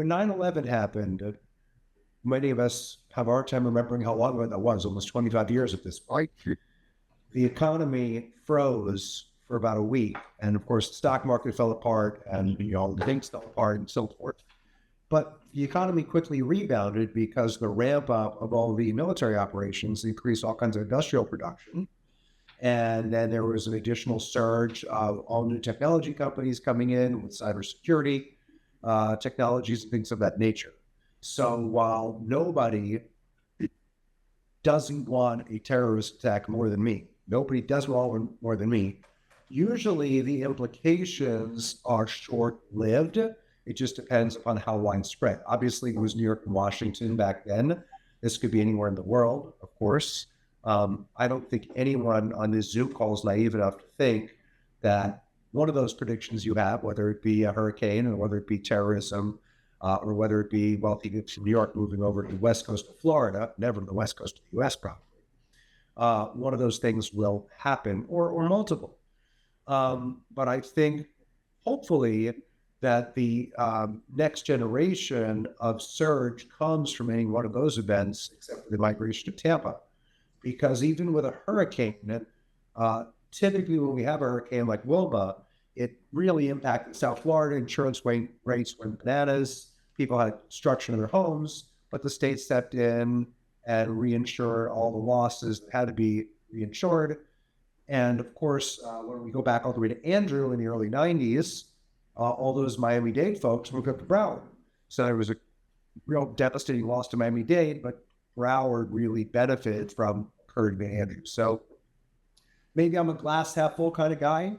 when 9/11 happened, many of us have a hard time remembering how long ago that was, almost 25 years at this point. The economy froze for about a week. And of course, the stock market fell apart and, things fell apart and so forth. But the economy quickly rebounded because the ramp up of all the military operations increased all kinds of industrial production. And then there was an additional surge of all new technology companies coming in with cybersecurity technologies and things of that nature. So while nobody doesn't want a terrorist attack more than me, nobody does want more than me, usually the implications are short-lived. It just depends upon how widespread. Obviously, it was New York and Washington back then. This could be anywhere in the world, of course. I don't think anyone on this Zoom call is naive enough to think that one of those predictions you have, whether it be a hurricane or whether it be terrorism, or whether it be wealthy groups from New York moving over to the west coast of Florida, never to the west coast of the U.S. probably, one of those things will happen, or multiple. But I think, hopefully, that the next generation of surge comes from any one of those events, except for the migration to Tampa. Because even with a hurricane, typically when we have a hurricane like Wilma, it really impacted South Florida. Insurance rates went bananas. People had destruction of their homes, but the state stepped in and reinsured all the losses that had to be reinsured. And of course, when we go back all the way to Andrew in the early 90s, all those Miami-Dade folks moved up to Broward. So there was a real devastating loss to Miami-Dade, but Broward really benefited from Hurricane Andrew. So maybe I'm a glass half full kind of guy.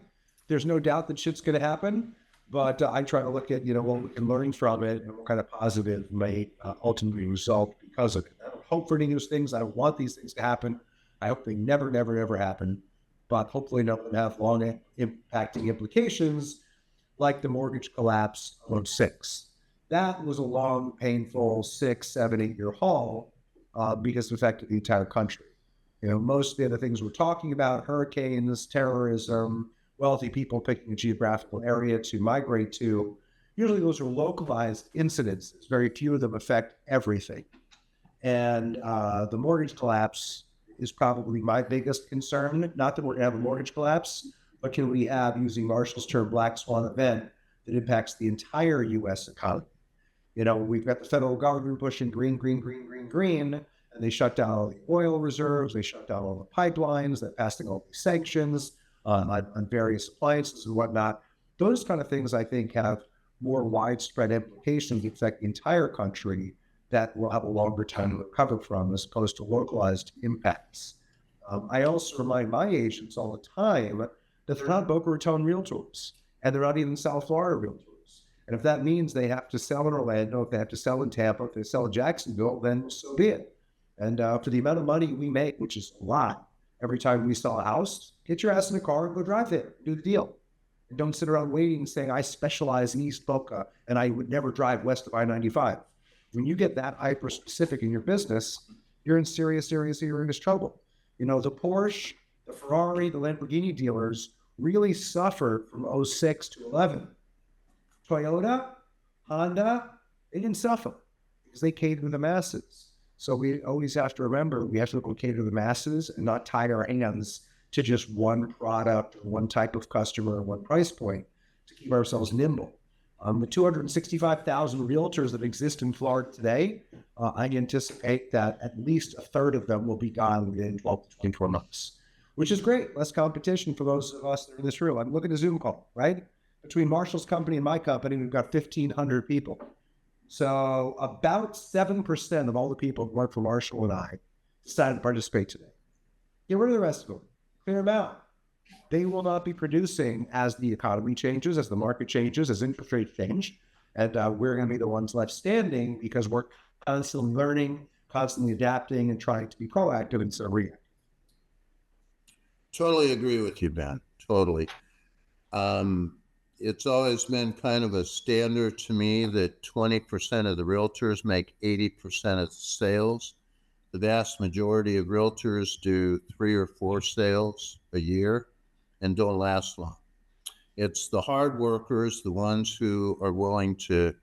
There's no doubt that shit's going to happen, but I try to look at, what we can learn from it and what kind of positive may ultimately result because of it. I don't hope for any of those things. I don't want these things to happen. I hope they never, never, ever happen, but hopefully none of them have long impacting implications like the mortgage collapse of 2006. That was a long, painful 6, 7, 8 year haul because it affected the entire country. Most of the other things we're talking about, hurricanes, terrorism, wealthy people picking a geographical area to migrate to, usually those are localized incidences. Very few of them affect everything. And the mortgage collapse is probably my biggest concern. Not that we're going to have a mortgage collapse, but can we have, using Marshall's term, black swan event that impacts the entire U.S. economy? We've got the federal government pushing green, and they shut down all the oil reserves. They shut down all the pipelines. They're passing all these sanctions on various appliances and whatnot. Those kind of things, I think, have more widespread implications that affect the entire country that will have a longer time to recover from, as opposed to localized impacts. I also remind my agents all the time that they're not Boca Raton realtors, and they're not even South Florida realtors. And if that means they have to sell in Orlando, if they have to sell in Tampa, if they sell in Jacksonville, then so be it. And for the amount of money we make, which is a lot, every time we sell a house, get your ass in the car and go drive there, do the deal. And don't sit around waiting and saying, I specialize in East Boca and I would never drive west of I-95. When you get that hyper specific in your business, you're in serious trouble. The Porsche, the Ferrari, the Lamborghini dealers really suffered from 2006 to 11. Toyota, Honda, they didn't suffer because they catered to the masses. So we always have to remember, we have to cater to the masses and not tie our hands to just one product or one type of customer or one price point to keep ourselves nimble. The 265,000 realtors that exist in Florida today, I anticipate that at least a third of them will be gone within 12 to 24 months, which is great. Less competition for those of us that are in this room. I'm looking at a Zoom call, right? Between Marshall's company and my company, we've got 1,500 people. So about 7% of all the people who work for Marshall and I decided to participate today. Get rid of the rest of them. Clear them out. They will not be producing as the economy changes, as the market changes, as interest rates change. And we're going to be the ones left standing because we're constantly learning, constantly adapting, and trying to be proactive instead of reactive. Totally agree with you, Ben. Totally. It's always been kind of a standard to me that 20% of the realtors make 80% of the sales. The vast majority of realtors do 3 or 4 sales a year and don't last long. It's the hard workers, the ones who are willing to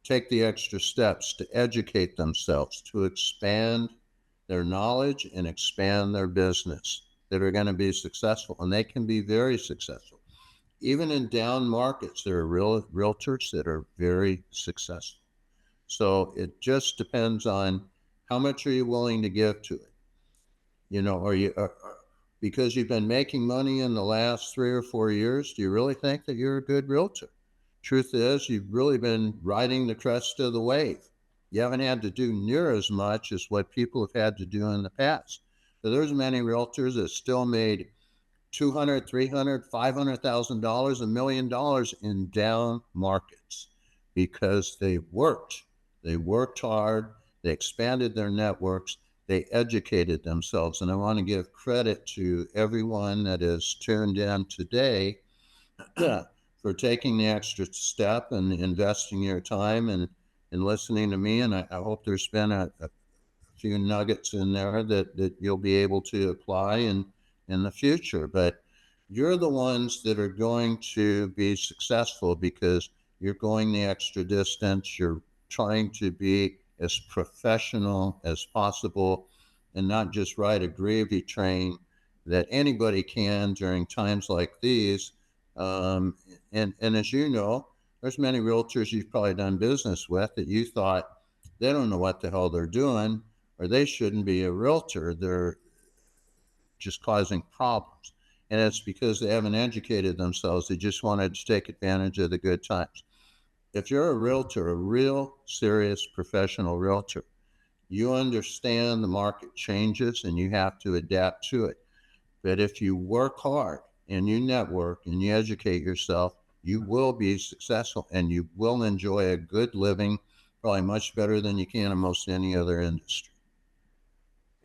take the extra steps to educate themselves, to expand their knowledge and expand their business, that are going to be successful. And they can be very successful. Even in down markets, there are realtors that are very successful. So it just depends on how much are you willing to give to it. Are you because you've been making money in the last 3 or 4 years, do you really think that you're a good realtor? Truth is, you've really been riding the crest of the wave. You haven't had to do near as much as what people have had to do in the past. So there's many realtors that still made $200,000, $300,000, $500,000, $1 million in down markets because they worked. They worked hard. They expanded their networks. They educated themselves. And I want to give credit to everyone that is tuned in today for taking the extra step and investing your time and listening to me. And I hope there's been a few nuggets in there that you'll be able to apply in the future. But you're the ones that are going to be successful because you're going the extra distance. You're trying to be as professional as possible and not just ride a gravy train that anybody can during times like these. And as you know, there's many realtors you've probably done business with that you thought they don't know what the hell they're doing, or they shouldn't be a realtor. They're just causing problems. And it's because they haven't educated themselves. They just wanted to take advantage of the good times. If you're a realtor, a real serious professional realtor, you understand the market changes and you have to adapt to it. But if you work hard and you network and you educate yourself, you will be successful and you will enjoy a good living, probably much better than you can in most any other industry.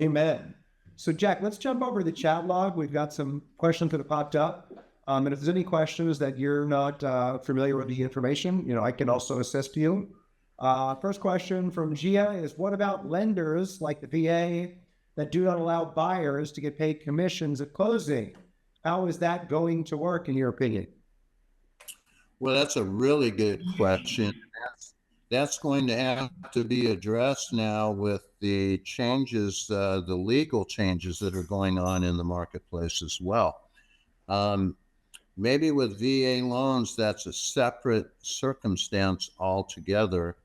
Amen. So, Jack, let's jump over to the chat log. We've got some questions that have popped up. And if there's any questions that you're not familiar with the information, I can also assist you. First question from Gia is, what about lenders like the VA that do not allow buyers to get paid commissions at closing? How is that going to work, in your opinion? Well, that's a really good question. That's going to have to be addressed now with the changes, the legal changes that are going on in the marketplace as well. Maybe with VA loans, that's a separate circumstance altogether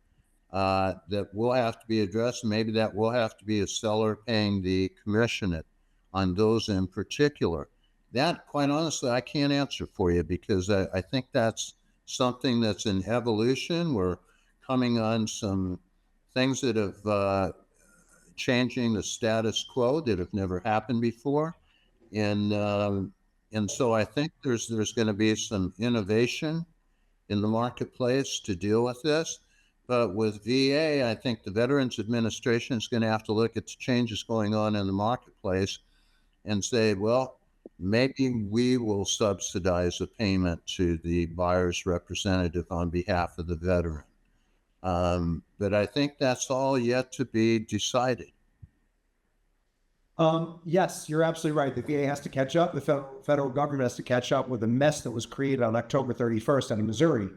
that will have to be addressed. Maybe that will have to be a seller paying the commission on those in particular. That, quite honestly, I can't answer for you because I think that's something that's in evolution. We're coming on some things that have changing the status quo that have never happened before. And so I think there's going to be some innovation in the marketplace to deal with this. But with VA, I think the Veterans Administration is going to have to look at the changes going on in the marketplace and say, well, maybe we will subsidize a payment to the buyer's representative on behalf of the veteran. But I think that's all yet to be decided. Yes, you're absolutely right. The VA has to catch up. The federal government has to catch up with the mess that was created on October 31st out of Missouri.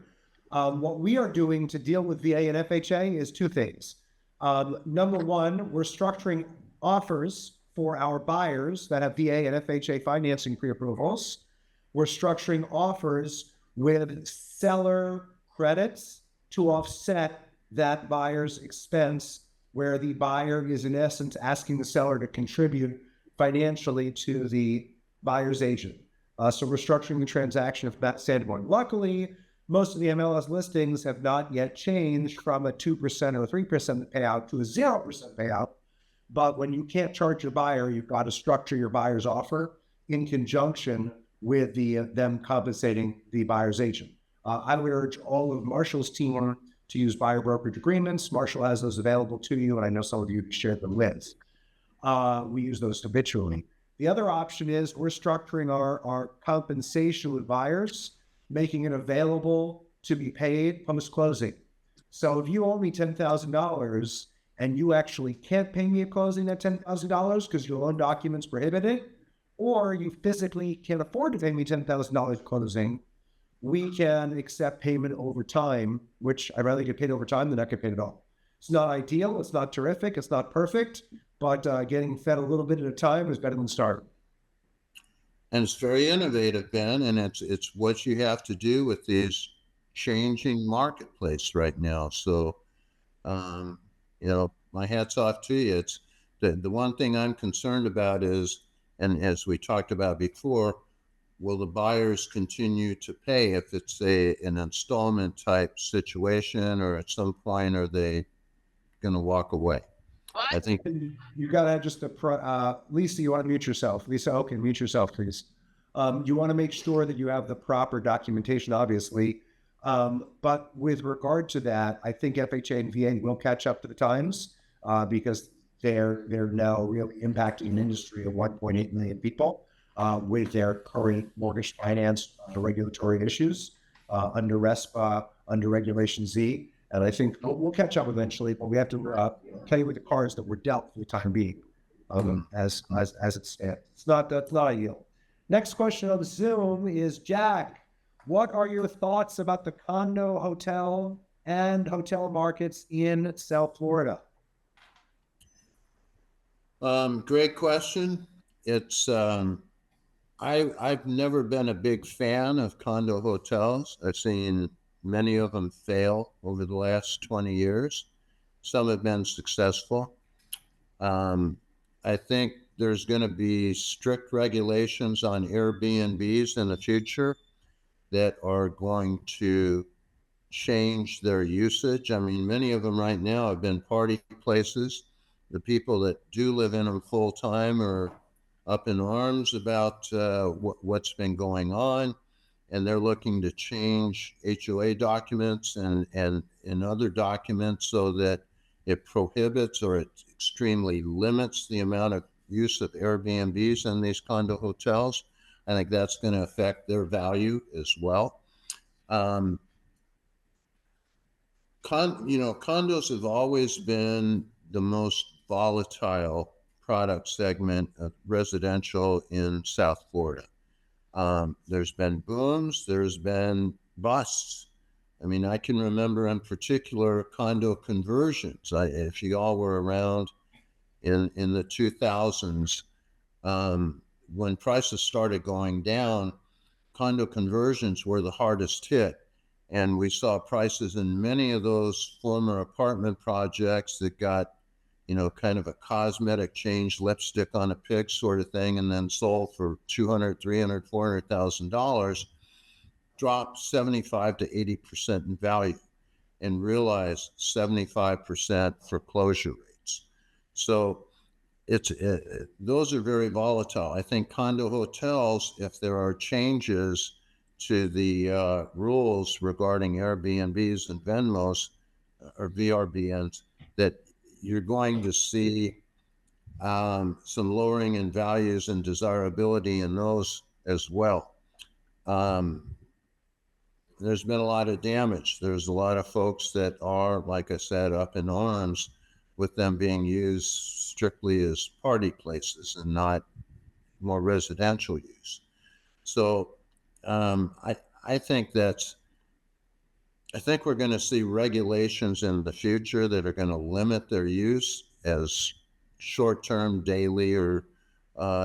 What we are doing to deal with VA and FHA is two things. Number one, we're structuring offers for our buyers that have VA and FHA financing pre-approvals. We're structuring offers with seller credits to offset that buyer's expense, where the buyer is in essence asking the seller to contribute financially to the buyer's agent. So we're structuring the transaction from that standpoint. Luckily, most of the MLS listings have not yet changed from a 2% or 3% payout to a 0% payout. But when you can't charge your buyer, you've got to structure your buyer's offer in conjunction with them compensating the buyer's agent. I would urge all of Marshall's team to use buyer brokerage agreements. Marshall has those available to you, and I know some of you shared them with. We use those habitually. The other option is we're structuring our compensation with buyers, making it available to be paid post-closing. So if you owe me $10,000 and you actually can't pay me at closing that $10,000 because your loan documents prohibit it, or you physically can't afford to pay me $10,000 at closing, we can accept payment over time, which I'd rather get paid over time than not get paid at all. It's not ideal. It's not terrific. It's not perfect, but getting fed a little bit at a time is better than starving. And it's very innovative, Ben, and it's what you have to do with these changing marketplace right now. So, my hat's off to you. It's the one thing I'm concerned about is, and as we talked about before, will the buyers continue to pay if it's an installment type situation, or at some point are they going to walk away? I think. You got to just, Lisa, you want to mute yourself. Lisa, okay, mute yourself, please. You want to make sure that you have the proper documentation, obviously. But with regard to that, I think FHA and VA will catch up to the times because they're now really impacting an industry of 1.8 million people with their current mortgage finance regulatory issues under RESPA, under Regulation Z. And I think we'll catch up eventually, but we have to play with the cards that were dealt for the time being as it stands. That's not ideal. Next question on Zoom is Jack. What are your thoughts about the condo, hotel, and hotel markets in South Florida? Great question. It's I've never been a big fan of condo hotels. I've seen many of them fail over the last 20 years. Some have been successful. I think there's going to be strict regulations on Airbnbs in the future that are going to change their usage. I mean, many of them right now have been party places. The people that do live in them full time are up in arms about what's been going on, and they're looking to change HOA documents and other documents so that it prohibits or it extremely limits the amount of use of Airbnbs in these condo hotels. I think that's going to affect their value as well. Condos have always been the most volatile product segment of residential in South Florida. There's been booms, there's been busts. I mean, I can remember in particular condo conversions. If you all were around in the 2000s, when prices started going down, condo conversions were the hardest hit. And we saw prices in many of those former apartment projects that got, kind of a cosmetic change, lipstick on a pig sort of thing, and then sold for $200,000, $300,000, $400,000, dropped 75 to 80% in value, and realized 75% foreclosure rates. So those are very volatile. I think condo hotels, if there are changes to the rules regarding Airbnbs and Venmos or VRBNs, that you're going to see some lowering in values and desirability in those as well. There's been a lot of damage. There's a lot of folks that are, like I said, up in arms with them being used strictly as party places and not more residential use. So I think we're going to see regulations in the future that are going to limit their use as short-term, daily, or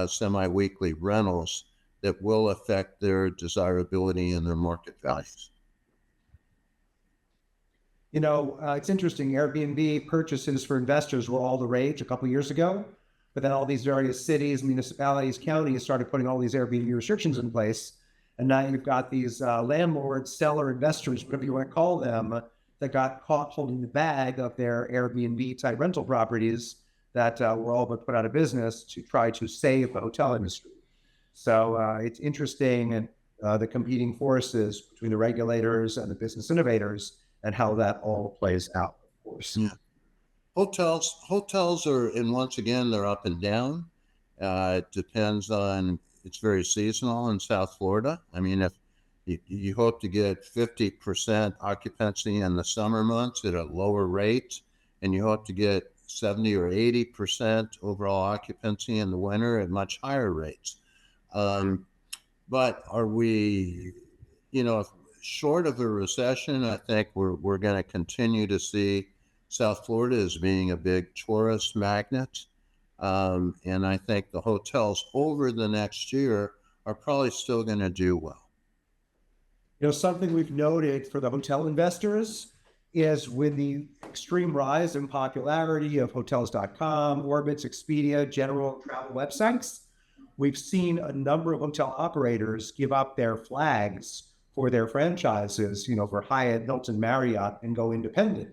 semi-weekly rentals that will affect their desirability and their market values. It's interesting. Airbnb purchases for investors were all the rage a couple of years ago, but then all these various cities, municipalities, counties started putting all these Airbnb restrictions in place. And now you've got these landlords, seller investors, whatever you want to call them, that got caught holding the bag of their Airbnb type rental properties that were all but put out of business to try to save the hotel industry. So it's interesting, and the competing forces between the regulators and the business innovators and how that all plays out, of course. Yeah. Hotels are, and once again, they're up and down. It depends on, it's very seasonal in South Florida. I mean, if you hope to get 50% occupancy in the summer months at a lower rate, and you hope to get 70 or 80% overall occupancy in the winter at much higher rates. But are we, short of a recession, I think we're going to continue to see South Florida as being a big tourist magnet. And I think the hotels over the next year are probably still going to do well. Something we've noted for the hotel investors is with the extreme rise in popularity of hotels.com, Orbitz, Expedia, general travel websites, we've seen a number of hotel operators give up their flags for their franchises, for Hyatt, Hilton, Marriott, and go independent.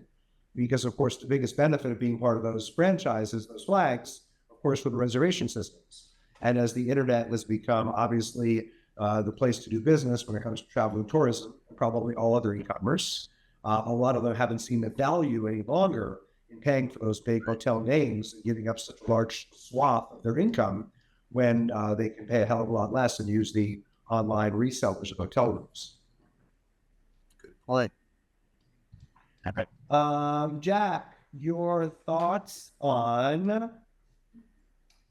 Because, of course, the biggest benefit of being part of those franchises, those flags, of course, were the reservation systems. And as the internet has become, obviously, the place to do business when it comes to travel and tourism, probably all other e-commerce, a lot of them haven't seen the value any longer in paying for those big hotel names and giving up such a large swath of their income when they can pay a hell of a lot less and use the online resellers of hotel rooms. Good point. Jack, your thoughts on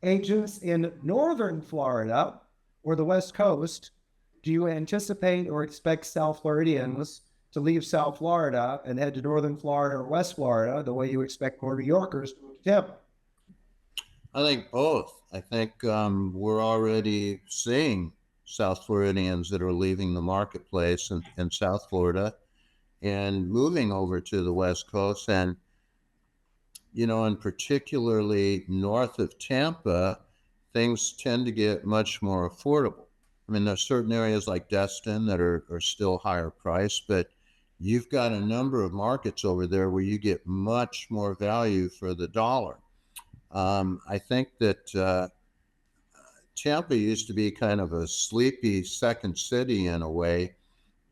agents in northern Florida or the West Coast? Do you anticipate or expect South Floridians to leave South Florida and head to northern Florida or West Florida the way you expect more New Yorkers to move to Tampa? I think both. I think we're already seeing South Floridians that are leaving the marketplace in South Florida and moving over to the West Coast. And, and particularly north of Tampa, things tend to get much more affordable. I mean, there's certain areas like Destin that are still higher priced, but you've got a number of markets over there where you get much more value for the dollar. I think that Tampa used to be kind of a sleepy second city in a way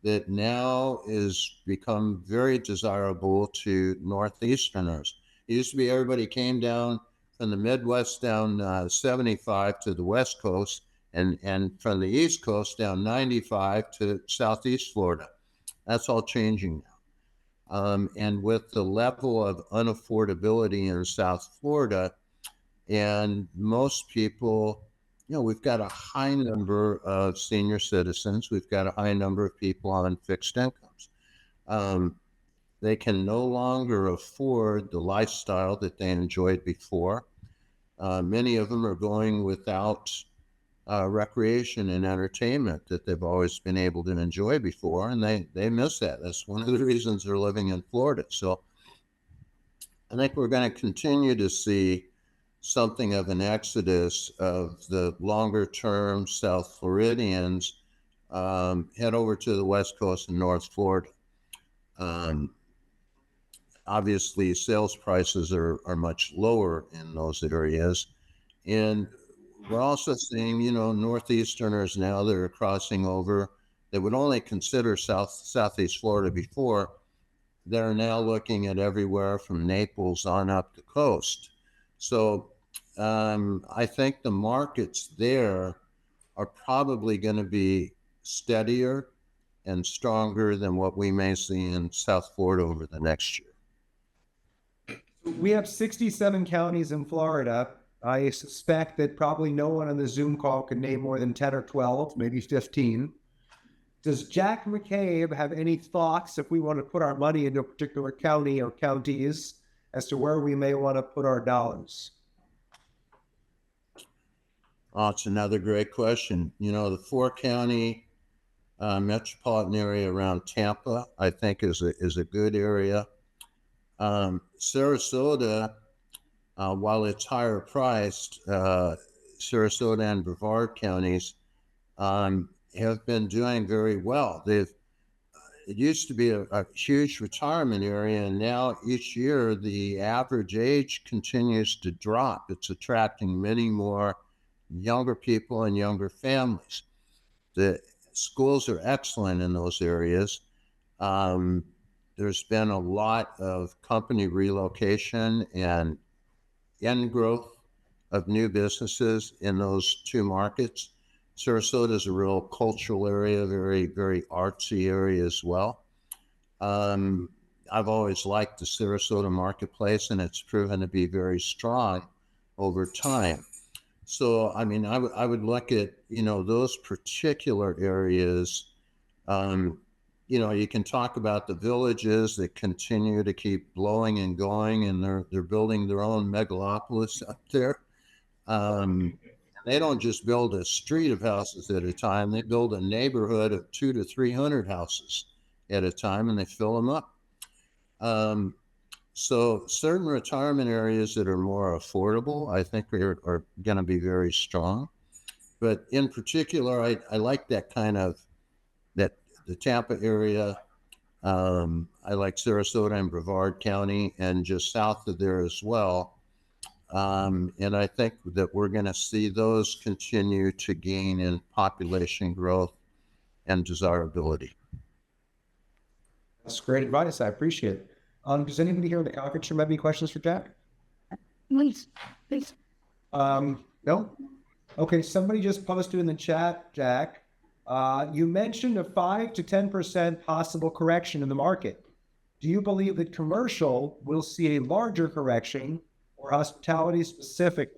that now is become very desirable to Northeasterners. It used to be everybody came down from the Midwest down 75 to the West Coast and from the East Coast down 95 to Southeast Florida. That's all changing now. And with the level of unaffordability in South Florida, and most people, we've got a high number of senior citizens. We've got a high number of people on fixed incomes. They can no longer afford the lifestyle that they enjoyed before. Many of them are going without recreation and entertainment that they've always been able to enjoy before, and they miss that. That's one of the reasons they're living in Florida. So I think we're going to continue to see something of an exodus of the longer term South Floridians head over to the West Coast and North Florida. Obviously, sales prices are much lower in those areas. And we're also seeing, Northeasterners now that are crossing over that would only consider Southeast Florida before. They're now looking at everywhere from Naples on up the coast. So I think the markets there are probably going to be steadier and stronger than what we may see in South Florida over the next year. We have 67 counties in Florida. I suspect that probably no one on the Zoom call can name more than 10 or 12, maybe 15. Does Jack McCabe have any thoughts if we want to put our money into a particular county or counties as to where we may want to put our dollars? Oh, it's another great question. The 4-county metropolitan area around Tampa, I think, is a good area. Sarasota, while it's higher priced, Sarasota and Brevard counties have been doing very well. It used to be a huge retirement area, and now each year the average age continues to drop. It's attracting many more younger people and younger families. The schools are excellent in those areas. There's been a lot of company relocation and growth of new businesses in those two markets. Sarasota is a real cultural area, very, very artsy area as well. I've always liked the Sarasota marketplace, and it's proven to be very strong over time. So, I mean, I would look at, those particular areas you can talk about the villages that continue to keep blowing and going, and they're building their own megalopolis up there. Um, they don't just build a street of houses at a time; they build a neighborhood of 200 to 300 houses at a time, and they fill them up. Um, so certain retirement areas that are more affordable, I think, are going to be very strong. But in particular, I like that kind of that the Tampa area. I like Sarasota and Brevard County, and just south of there as well. And I think that we're going to see those continue to gain in population growth and desirability. That's great advice. I appreciate it. Does anybody here in the conference room have any questions for Jack? Please. No? Okay, somebody just posted in the chat, Jack. You mentioned a 5 to 10% possible correction in the market. Do you believe that commercial will see a larger correction or hospitality specific?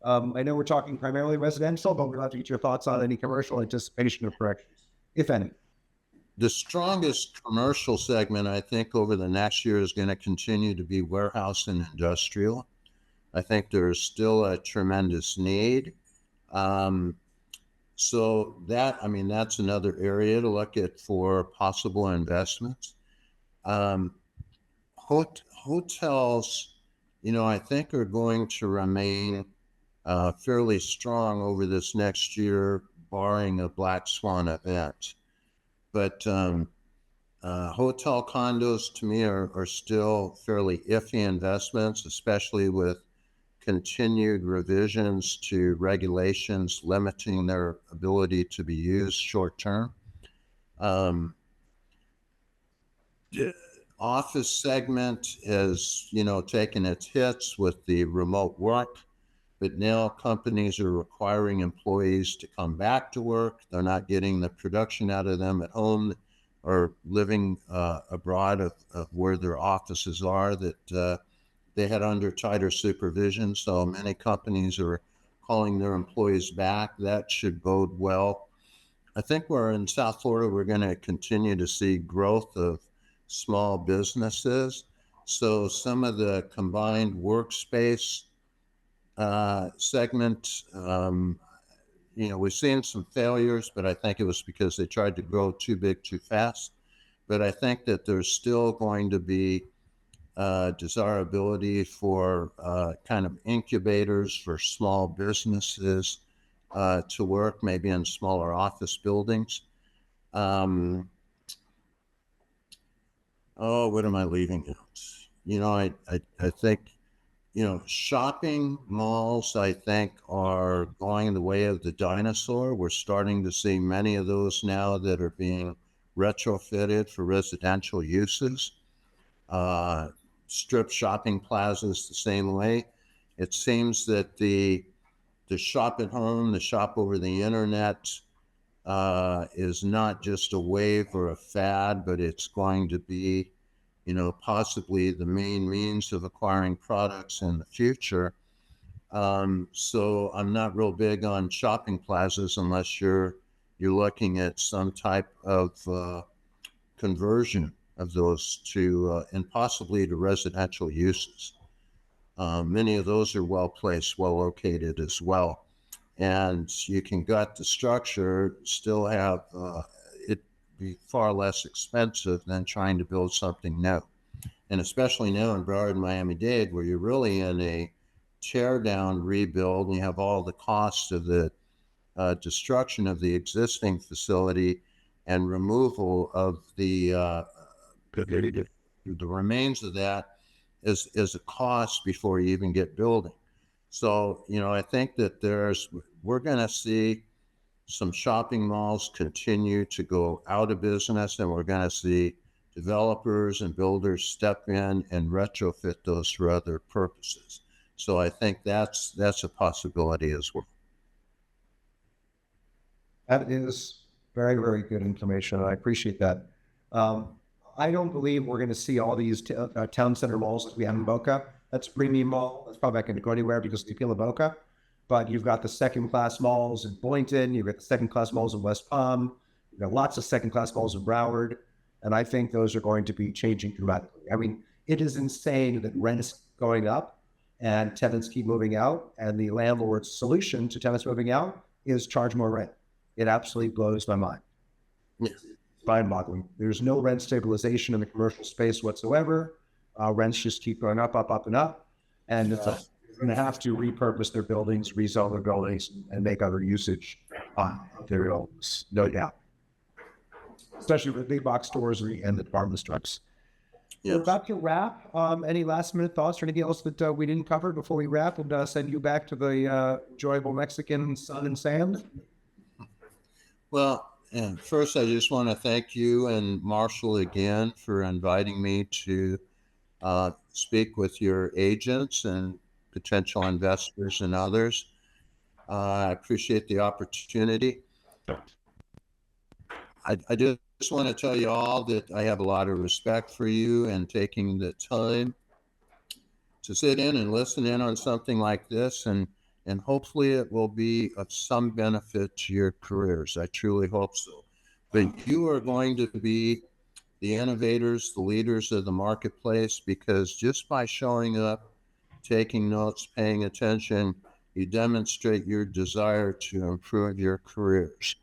I know we're talking primarily residential, but we'd like to get your thoughts on any commercial anticipation of corrections, if any. The strongest commercial segment, I think, over the next year is going to continue to be warehouse and industrial. I think there's still a tremendous need. So that's another area to look at for possible investments. Hotels, I think are going to remain fairly strong over this next year, barring a black swan event. But hotel condos to me are still fairly iffy investments, especially with continued revisions to regulations limiting their ability to be used short term. Office segment has, taken its hits with the remote work, but now companies are requiring employees to come back to work. They're not getting the production out of them at home or living abroad of where their offices are that they had under tighter supervision. So many companies are calling their employees back. That should bode well. I think we're in South Florida, we're going to continue to see growth of small businesses. So some of the combined workspace segment, we've seen some failures, but I think it was because they tried to grow too big too fast. But I think that there's still going to be desirability for kind of incubators for small businesses to work, maybe in smaller office buildings. What am I leaving out? I think, shopping malls, I think, are going the way of the dinosaur. We're starting to see many of those now that are being retrofitted for residential uses. Strip shopping plazas the same way. It seems that the shop at home, the shop over the internet, is not just a wave or a fad, but it's going to be, possibly the main means of acquiring products in the future. So I'm not real big on shopping plazas unless you're looking at some type of conversion of those to and possibly to residential uses. Many of those are well placed, well located as well. And you can gut the structure, still have it be far less expensive than trying to build something new. And especially now in Broward and Miami-Dade, where you're really in a tear down rebuild, and you have all the costs of the destruction of the existing facility and removal of the remains of that is a cost before you even get building. So, I think that we're going to see some shopping malls continue to go out of business, and we're going to see developers and builders step in and retrofit those for other purposes. So I think that's a possibility as well. That is very, very good information. I appreciate that. I don't believe we're going to see all these town center malls like we have in Boca. That's a premium mall. That's probably not going to go anywhere because of Tequila Boca. But you've got the second-class malls in Boynton. You've got the second-class malls in West Palm. You've got lots of second-class malls in Broward. And I think those are going to be changing dramatically. I mean, it is insane that rent's going up and tenants keep moving out. And the landlord's solution to tenants moving out is charge more rent. It absolutely blows my mind. Yeah. Mind-boggling. There's no rent stabilization in the commercial space whatsoever. Rents just keep going up, up, up, and up. And they're going to have to repurpose their buildings, rezone their buildings, and make other usage of their buildings, no doubt. Especially with big box stores and the department stores. Yes. We're about to wrap. Any last minute thoughts or anything else that we didn't cover before we wrap? We'll send you back to the enjoyable Mexican sun and sand. Well, and first, I just want to thank you and Marshall again for inviting me to speak with your agents and potential investors and others. I appreciate the opportunity. I just want to tell you all that I have a lot of respect for you and taking the time to sit in and listen in on something like this, and hopefully it will be of some benefit to your careers. I truly hope so. But you are going to be the innovators, the leaders of the marketplace, because just by showing up, taking notes, paying attention, you demonstrate your desire to improve your careers.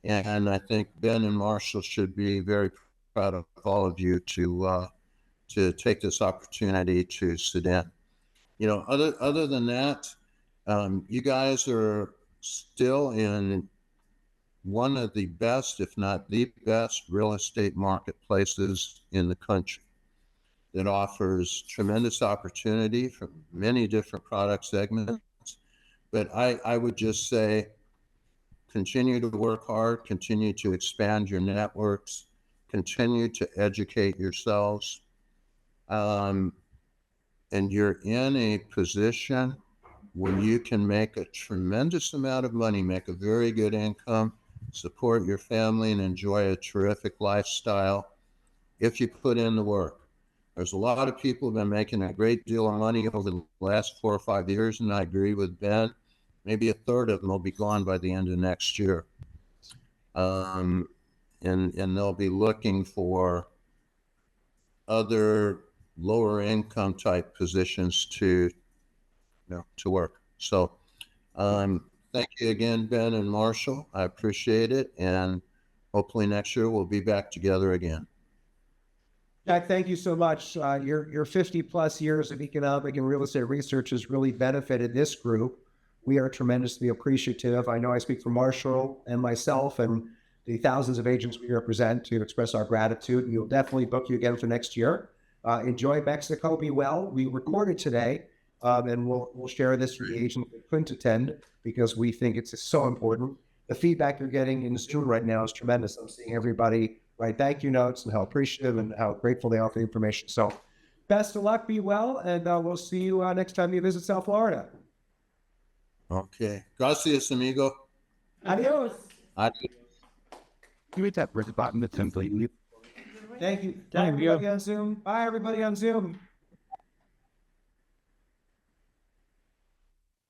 And I think Ben and Marshall should be very proud of all of you to take this opportunity to sit in. You know, other than that, you guys are still in one of the best, if not the best, real estate marketplaces in the country that offers tremendous opportunity for many different product segments. But I would just say, continue to work hard, continue to expand your networks, continue to educate yourselves. And you're in a position where you can make a tremendous amount of money, make a very good income, support your family, and enjoy a terrific lifestyle if you put in the work. There's a lot of people who have been making a great deal of money over the last 4 or 5 years, and I agree with Ben. Maybe a third of them will be gone by the end of next year. And they'll be looking for other lower income type positions to work. So thank you again, Ben and Marshall. I appreciate it. And hopefully next year we'll be back together again. Jack, thank you so much. Your 50 plus years of economic and real estate research has really benefited this group. We are tremendously appreciative. I know I speak for Marshall and myself and the thousands of agents we represent to express our gratitude. We'll definitely book you again for next year. Enjoy Mexico. Be well. We recorded today, and we'll share this with the agent that couldn't attend because we think it's so important. The feedback you're getting in Zoom right now is tremendous. I'm seeing everybody write thank you notes and how appreciative and how grateful they are for the information. So best of luck. Be well, and we'll see you next time you visit South Florida. Okay. Gracias, amigo. Adios. Adios. You hit that red button to simply. Thank you. Bye, everybody on Zoom. Bye, everybody on Zoom.